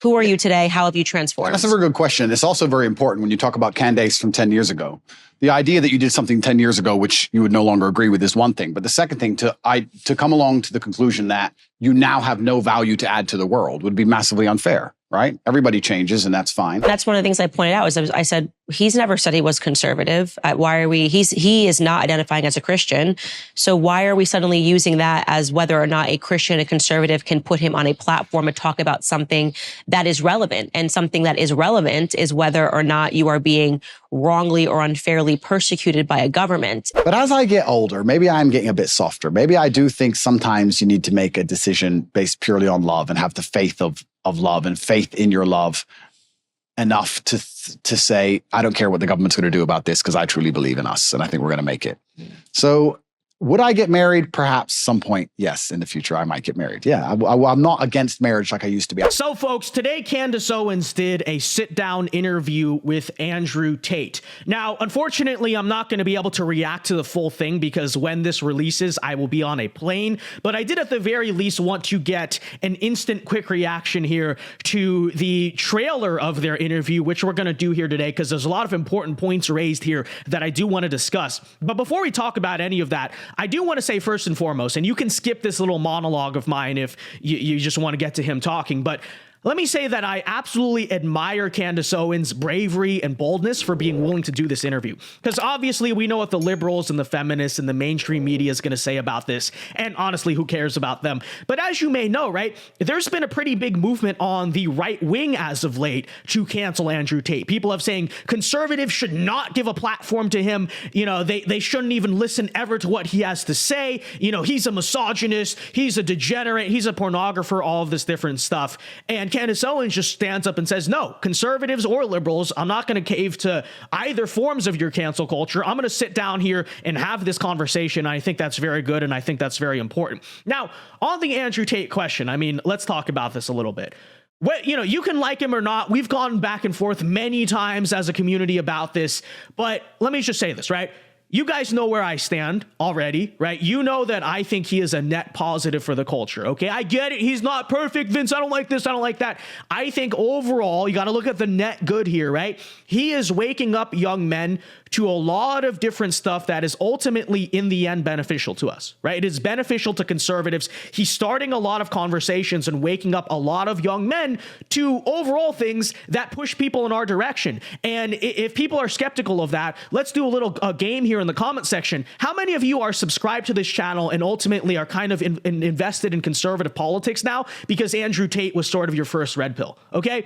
Who are you today? How have you transformed? That's a very good question. It's also very important when you talk about Candace from 10 years ago. The idea that you did something 10 years ago, which you would no longer agree with, is one thing. But the second thing, to come along to the conclusion that you now have no value to add to the world would be massively unfair, right? Everybody changes, and that's fine. That's one of the things I pointed out. I said, he's never said he was conservative. Why are we, he is not identifying as a Christian. So why are we suddenly using that as whether or not a Christian, a conservative can put him on a platform and talk about something that is relevant? And something that is relevant is whether or not you are being wrongly or unfairly persecuted by a government. But as I get older, maybe I'm getting a bit softer. Maybe I do think sometimes you need to make a decision based purely on love and have the faith of love and faith in your love enough to say, I don't care what the government's going to do about this because I truly believe in us and I think we're going to make it. So would I get married? Perhaps some point, yes, in the future, I might get married. Yeah, I'm not against marriage like I used to be. So, folks, today Candace Owens did a sit-down interview with Andrew Tate. Now, unfortunately, I'm not going to be able to react to the full thing because when this releases, I will be on a plane. But I did at the very least want to get an instant quick reaction here to the trailer of their interview, which we're going to do here today because there's a lot of important points raised here that I do want to discuss. But before we talk about any of that, I do want to say first and foremost, and you can skip this little monologue of mine if you just want to get to him talking, but let me say that I absolutely admire Candace Owens' bravery and boldness for being willing to do this interview. Because obviously we know what the liberals and the feminists and the mainstream media is going to say about this. And honestly, who cares about them? But as you may know, right, there's been a pretty big movement on the right wing as of late to cancel Andrew Tate. People have saying conservatives should not give a platform to him. You know, they shouldn't even listen ever to what he has to say. You know, he's a misogynist. He's a degenerate. He's a pornographer, all of this different stuff. And Candace Owens just stands up and says, no, conservatives or liberals, I'm not going to cave to either forms of your cancel culture. I'm going to sit down here and have this conversation. I think that's very good. And I think that's very important. Now, on the Andrew Tate question, I mean, let's talk about this a little bit. Well, you know, you can like him or not. We've gone back and forth many times as a community about this. But let me just say this, right? You guys know where I stand already, right? You know that I think he is a net positive for the culture, okay? I get it. He's not perfect, Vince. I don't like this. I don't like that. I think overall, you got to look at the net good here, right? He is waking up young men to a lot of different stuff that is ultimately, in the end, beneficial to us, right? It is beneficial to conservatives. He's starting a lot of conversations and waking up a lot of young men to overall things that push people in our direction. And if people are skeptical of that, let's do a little game here in the comment section. How many of you are subscribed to this channel and ultimately are kind of invested in conservative politics now because Andrew Tate was sort of your first red pill? Okay,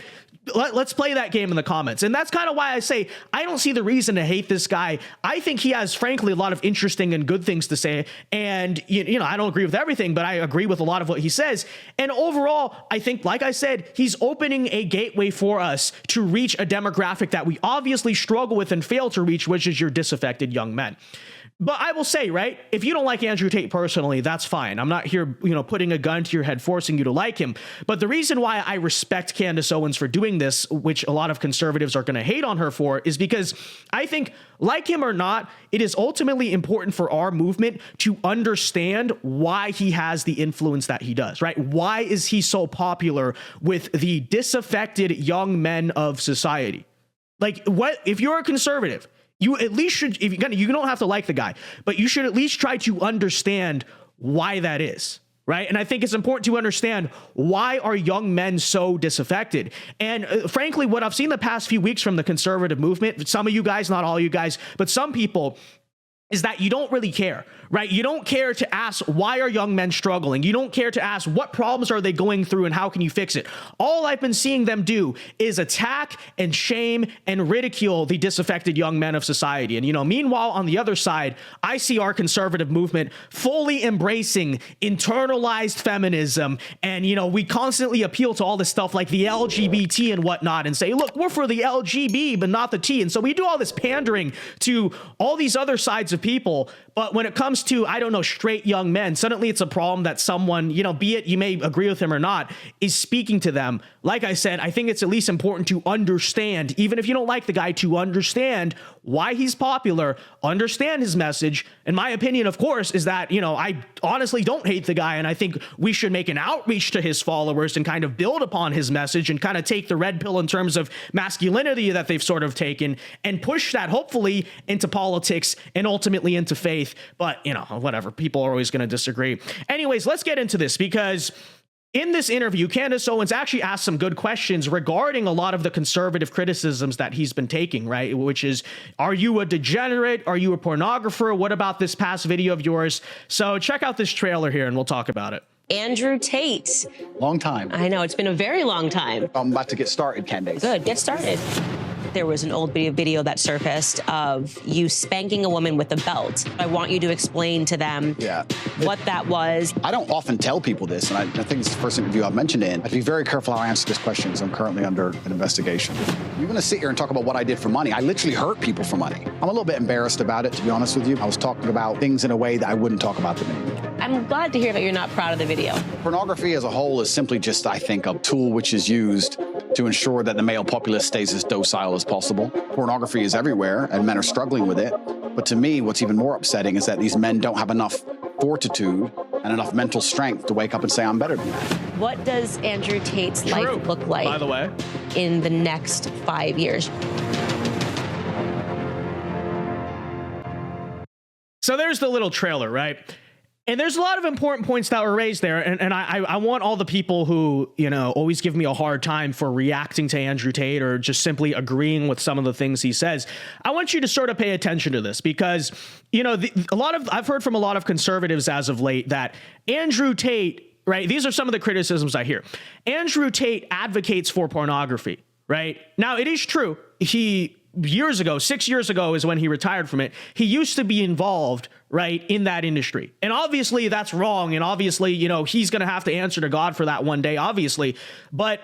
let's play that game in the comments. And that's kind of why I say I don't see the reason to hate this guy. I think he has, frankly, a lot of interesting and good things to say. And, you know, I don't agree with everything, but I agree with a lot of what he says. And overall, I think, like I said, he's opening a gateway for us to reach a demographic that we obviously struggle with and fail to reach, which is your disaffected young men. But I will say, right, if you don't like Andrew Tate personally, that's fine. I'm not here, you know, putting a gun to your head, forcing you to like him. But the reason why I respect Candace Owens for doing this, which a lot of conservatives are going to hate on her for, is because I think, like him or not, it is ultimately important for our movement to understand why he has the influence that he does, right? Why is he so popular with the disaffected young men of society? Like, what if you're a conservative? You at least should, if you don't have to like the guy, but you should at least try to understand why that is, right? And I think it's important to understand why are young men so disaffected. And frankly, what I've seen the past few weeks from the conservative movement, some of you guys, not all you guys, but some people, is that you don't really care, right? You don't care to ask, why are young men struggling? You don't care to ask, what problems are they going through and how can you fix it? All I've been seeing them do is attack and shame and ridicule the disaffected young men of society. And, you know, meanwhile, on the other side, I see our conservative movement fully embracing internalized feminism. And, you know, we constantly appeal to all this stuff like the LGBT and whatnot and say, look, we're for the LGB, but not the T. And so we do all this pandering to all these other sides of people. But when it comes to, I don't know, straight young men, suddenly it's a problem that someone, be it you may agree with him or not, is speaking to them. Like I said, I think it's at least important to understand, even if you don't like the guy, to understand why he's popular, understand his message. And my opinion, of course, is that, I honestly don't hate the guy. And I think we should make an outreach to his followers and kind of build upon his message and kind of take the red pill in terms of masculinity that they've sort of taken and push that hopefully into politics and ultimately into faith. But, whatever, people are always going to disagree. Anyways, let's get into this, because in this interview, Candace Owens actually asked some good questions regarding a lot of the conservative criticisms that he's been taking, right? Which is, are you a degenerate? Are you a pornographer? What about this past video of yours? So check out this trailer here and we'll talk about it. Andrew Tate. Long time. I know, it's been a very long time. I'm about to get started, Candace. Good, get started. There was an old video that surfaced of you spanking a woman with a belt. I want you to explain to them what that was. I don't often tell people this, and I think it's the first interview I've mentioned it in. I have to be very careful how I answer this question because I'm currently under an investigation. You're going to sit here and talk about what I did for money. I literally hurt people for money. I'm a little bit embarrassed about it, to be honest with you. I was talking about things in a way that I wouldn't talk about them anymore. I'm glad to hear that you're not proud of the video. Pornography as a whole is simply just, I think, a tool which is used to ensure that the male populace stays as docile as possible. Pornography is everywhere, and men are struggling with it. But to me, what's even more upsetting is that these men don't have enough fortitude and enough mental strength to wake up and say, I'm better than that. What does Andrew Tate's life look like, by the way, in the next 5 years? So there's the little trailer, right? And there's a lot of important points that were raised there. And I want all the people who, always give me a hard time for reacting to Andrew Tate or just simply agreeing with some of the things he says. I want you to sort of pay attention to this because, I've heard from a lot of conservatives as of late that Andrew Tate, right? These are some of the criticisms I hear. Andrew Tate advocates for pornography, right? Now, it is true. Years ago, 6 years ago is when he retired from it. He used to be involved, right, in that industry. And obviously that's wrong. And obviously, he's going to have to answer to God for that one day, obviously. But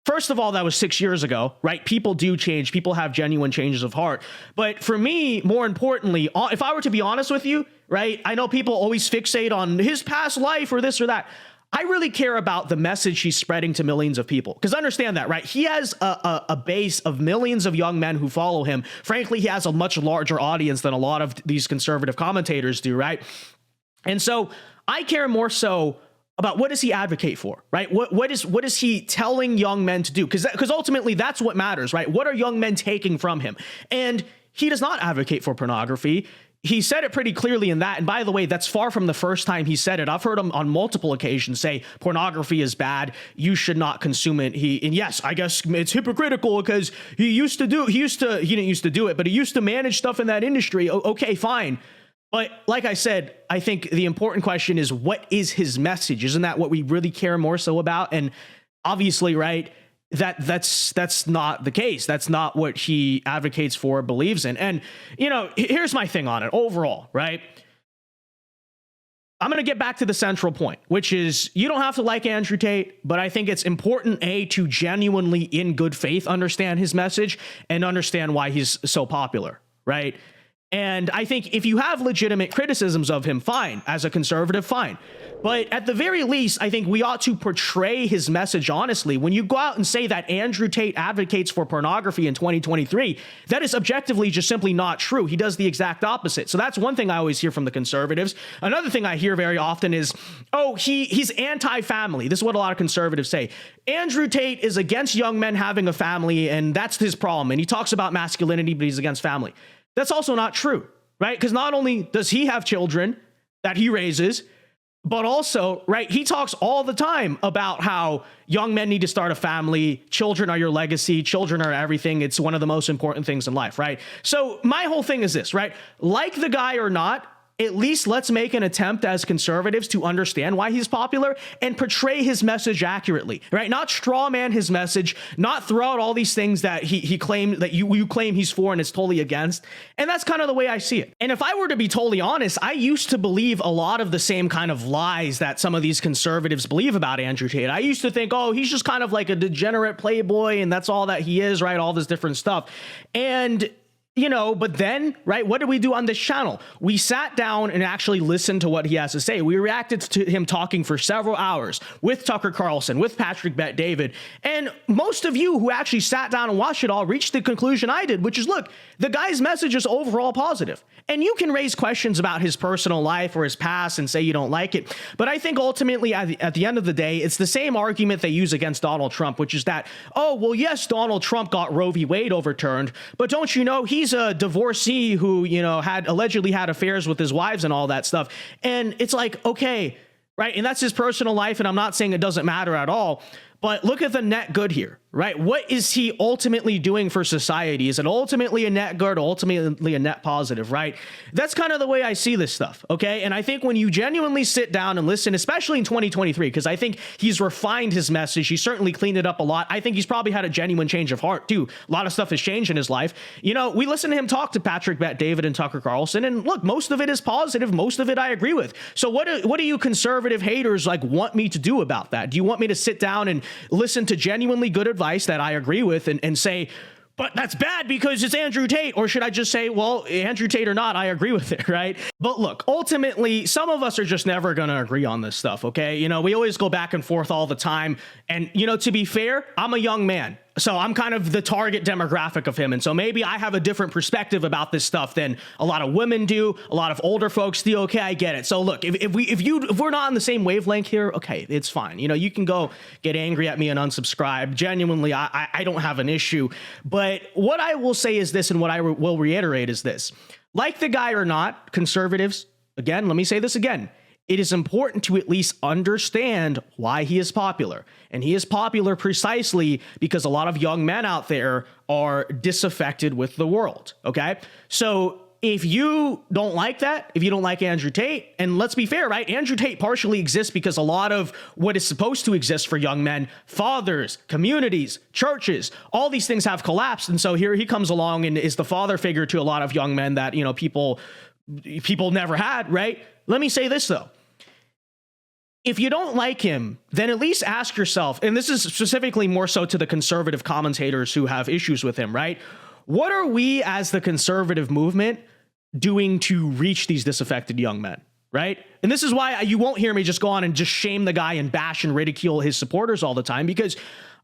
first of all, that was 6 years ago, right? People do change. People have genuine changes of heart. But for me, more importantly, if I were to be honest with you, right, I know people always fixate on his past life or this or that. I really care about the message he's spreading to millions of people. Because understand that, right? He has a base of millions of young men who follow him. Frankly, he has a much larger audience than a lot of these conservative commentators do, right? And so I care more so about what does he advocate for, right? What is he telling young men to do? Because ultimately that's what matters, right? What are young men taking from him? And he does not advocate for pornography. He said it pretty clearly in that. And by the way, that's far from the first time he said it. I've heard him on multiple occasions say pornography is bad. You should not consume it. And yes, I guess it's hypocritical because he didn't used to do it, but he used to manage stuff in that industry. Okay, fine. But like I said, I think the important question is, what is his message? Isn't that what we really care more so about? And obviously, right, that's not the case. That's not what he advocates for, believes in. And, here's my thing on it overall, right? I'm going to get back to the central point, which is you don't have to like Andrew Tate, but I think it's important, to genuinely in good faith understand his message and understand why he's so popular, right? And I think if you have legitimate criticisms of him, fine. As a conservative, fine. But at the very least, I think we ought to portray his message honestly. When you go out and say that Andrew Tate advocates for pornography in 2023, that is objectively just simply not true. He does the exact opposite. So that's one thing I always hear from the conservatives. Another thing I hear very often is, he's anti-family. This is what a lot of conservatives say. Andrew Tate is against young men having a family, and that's his problem. And he talks about masculinity, but he's against family. That's also not true, right? Because not only does he have children that he raises, but also, right, he talks all the time about how young men need to start a family. Children are your legacy. Children are everything. It's one of the most important things in life, right? So my whole thing is this, right? Like the guy or not, at least let's make an attempt as conservatives to understand why he's popular and portray his message accurately, right? Not straw man his message, not throw out all these things that he claimed that you claim he's for and is totally against. And that's kind of the way I see it. And if I were to be totally honest, I used to believe a lot of the same kind of lies that some of these conservatives believe about Andrew Tate. I used to think, he's just kind of like a degenerate playboy and that's all that he is, right? All this different stuff. And But then, right, what did we do on this channel? We sat down and actually listened to what he has to say. We reacted to him talking for several hours with Tucker Carlson, with Patrick Bet-David. And most of you who actually sat down and watched it all reached the conclusion I did, which is, look, the guy's message is overall positive. And you can raise questions about his personal life or his past and say you don't like it. But I think ultimately, at the end of the day, it's the same argument they use against Donald Trump, which is that, oh, well, yes, Donald Trump got Roe v. Wade overturned, but don't you know he's a divorcee who, had allegedly had affairs with his wives and all that stuff. And it's like, okay, right. And that's his personal life. And I'm not saying it doesn't matter at all, but look at the net good here, right? What is he ultimately doing for society? Is it ultimately a net good, ultimately a net positive, right? That's kind of the way I see this stuff, okay? And I think when you genuinely sit down and listen, especially in 2023, because I think he's refined his message, he's certainly cleaned it up a lot. I think he's probably had a genuine change of heart too. A lot of stuff has changed in his life. We listen to him talk to Patrick Bet-David and Tucker Carlson, and look, most of it is positive. Most of it I agree with. So what do you conservative haters want me to do about that? Do you want me to sit down and listen to genuinely good advice that I agree with and say, but that's bad because it's Andrew Tate? Or should I just say, well, Andrew Tate or not, I agree with it, right? But look, ultimately, some of us are just never going to agree on this stuff, okay? We always go back and forth all the time. And, to be fair, I'm a young man. So I'm kind of the target demographic of him. And so maybe I have a different perspective about this stuff than a lot of women do, a lot of older folks do. Okay, I get it. So look, if we're not on the same wavelength here, okay, it's fine. You can go get angry at me and unsubscribe. Genuinely, I don't have an issue. But what I will say is this, and what I will reiterate is this. Like the guy or not, conservatives, again, let me say this again. It is important to at least understand why he is popular. And he is popular precisely because a lot of young men out there are disaffected with the world, okay? So if you don't like that, if you don't like Andrew Tate, and let's be fair, right? Andrew Tate partially exists because a lot of what is supposed to exist for young men, fathers, communities, churches, all these things have collapsed. And so here he comes along and is the father figure to a lot of young men that, people never had, right? Let me say this, though. If you don't like him, then at least ask yourself, and this is specifically more so to the conservative commentators who have issues with him, right? What are we as the conservative movement doing to reach these disaffected young men, right? And this is why you won't hear me just go on and just shame the guy and bash and ridicule his supporters all the time, because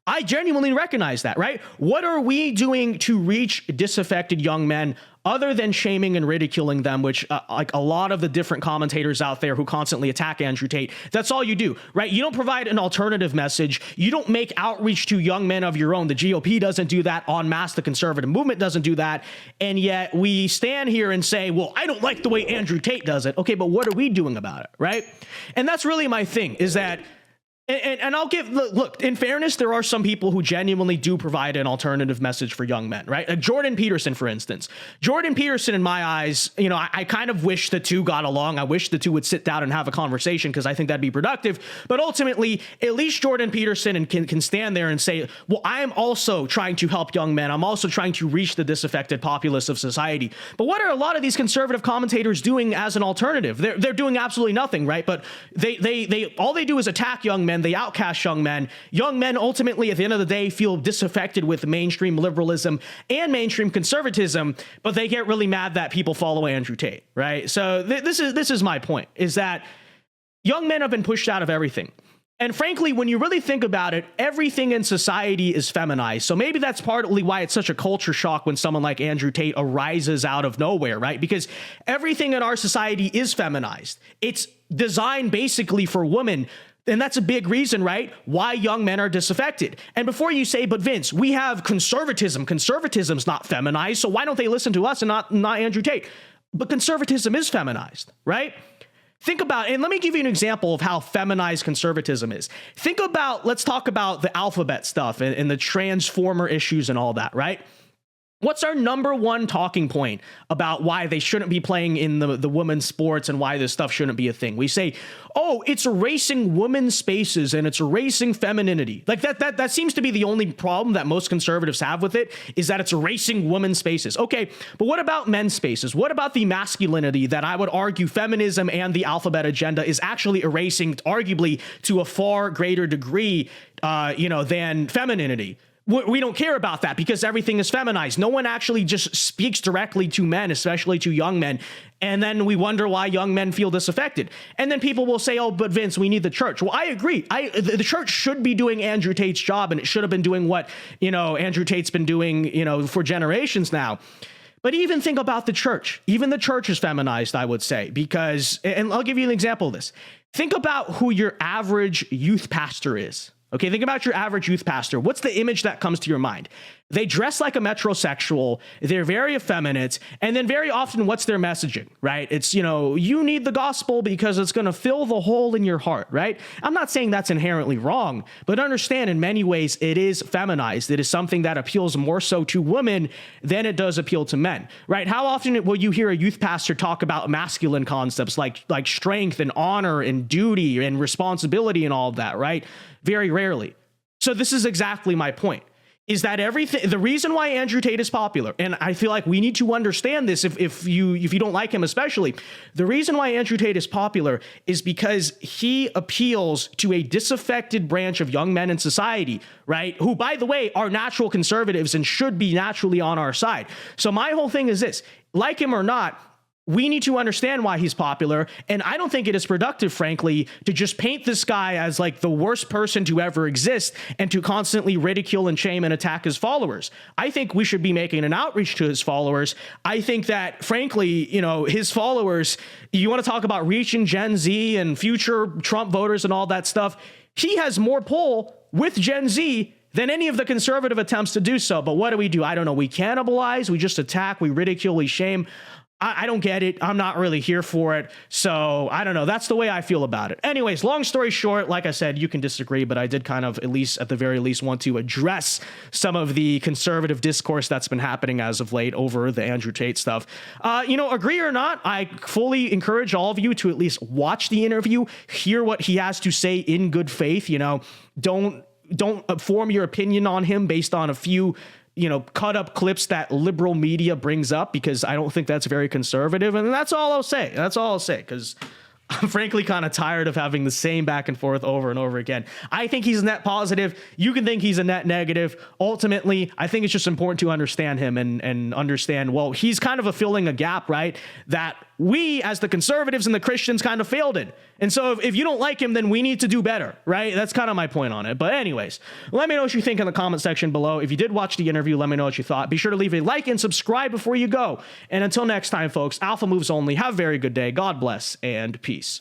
I genuinely recognize that, right? What are we doing to reach disaffected young men other than shaming and ridiculing them, which like a lot of the different commentators out there who constantly attack Andrew Tate, that's all you do, right? You don't provide an alternative message. You don't make outreach to young men of your own. The GOP doesn't do that en masse. The conservative movement doesn't do that. And yet we stand here and say, well, I don't like the way Andrew Tate does it. Okay, but what are we doing about it, right? And that's really my thing, is that And I'll give, look, in fairness, there are some people who genuinely do provide an alternative message for young men, right? Like Jordan Peterson, for instance. Jordan Peterson, in my eyes, I kind of wish the two got along. I wish the two would sit down and have a conversation because I think that'd be productive. But ultimately, at least Jordan Peterson can stand there and say, well, I am also trying to help young men. I'm also trying to reach the disaffected populace of society. But what are a lot of these conservative commentators doing as an alternative? They're doing absolutely nothing, right? But they all they do is attack young men. They outcast young men. Young men ultimately, at the end of the day, feel disaffected with mainstream liberalism and mainstream conservatism, but they get really mad that people follow Andrew Tate, right? So this is my point, is that young men have been pushed out of everything. And frankly, when you really think about it, everything in society is feminized. So maybe that's partly why it's such a culture shock when someone like Andrew Tate arises out of nowhere, right? Because everything in our society is feminized. It's designed basically for women. And that's a big reason, right, why young men are disaffected. And before you say, but Vince, we have conservatism. Conservatism's not feminized, so why don't they listen to us and not Andrew Tate? But conservatism is feminized, right? Think about, and let me give you an example of how feminized conservatism is. Let's talk about the alphabet stuff and the transformer issues and all that, right? What's our number one talking point about why they shouldn't be playing in the women's sports and why this stuff shouldn't be a thing? We say, oh, it's erasing women's spaces and it's erasing femininity. Like that seems to be the only problem that most conservatives have with it, is that it's erasing women's spaces. Okay, but what about men's spaces? What about the masculinity that I would argue feminism and the alphabet agenda is actually erasing, arguably to a far greater degree, than femininity? We don't care about that because everything is feminized. No one actually just speaks directly to men, especially to young men. And then we wonder why young men feel disaffected. And then people will say, oh, but Vince, we need the church. Well, I agree. The church should be doing Andrew Tate's job, and it should have been doing what, Andrew Tate's been doing, for generations now. But even think about the church. Even the church is feminized, I would say, because, and I'll give you an example of this. Think about who your average youth pastor is. Okay, think about your average youth pastor. What's the image that comes to your mind? They dress like a metrosexual. They're very effeminate. And then very often, what's their messaging, right? It's, you need the gospel because it's going to fill the hole in your heart, right? I'm not saying that's inherently wrong, but understand in many ways it is feminized. It is something that appeals more so to women than it does appeal to men, right? How often will you hear a youth pastor talk about masculine concepts like strength and honor and duty and responsibility and all of that, right? Very rarely. So this is exactly my point. Is that the reason why Andrew Tate is popular, and I feel like we need to understand this if you don't like him especially, the reason why Andrew Tate is popular is because he appeals to a disaffected branch of young men in society, right? Who, by the way, are natural conservatives and should be naturally on our side. So my whole thing is this, like him or not, we need to understand why he's popular. And I don't think it is productive, frankly, to just paint this guy as like the worst person to ever exist and to constantly ridicule and shame and attack his followers. I think we should be making an outreach to his followers. I think that, frankly, his followers, you want to talk about reaching Gen Z and future Trump voters and all that stuff. He has more pull with Gen Z than any of the conservative attempts to do so. But what do? I don't know. We cannibalize, we just attack, we ridicule, we shame. I don't get it. I'm not really here for it. So I don't know. That's the way I feel about it. Anyways, long story short, like I said, you can disagree, but I did kind of, at the very least, want to address some of the conservative discourse that's been happening as of late over the Andrew Tate stuff. Agree or not, I fully encourage all of you to at least watch the interview, hear what he has to say in good faith. Don't form your opinion on him based on a few cut up clips that liberal media brings up, because I don't think that's very conservative. And that's all I'll say. Because I'm frankly kind of tired of having the same back and forth over and over again. I think he's a net positive. You can think he's a net negative. Ultimately, I think it's just important to understand him and understand, well, he's kind of filling a gap, right? That we as the conservatives and the Christians kind of failed in. And so if you don't like him, then we need to do better, right? That's kind of my point on it. But anyways, let me know what you think in the comment section below. If you did watch the interview, let me know what you thought. Be sure to leave a like and subscribe before you go. And until next time, folks, Alpha Moves only. Have a very good day. God bless and peace.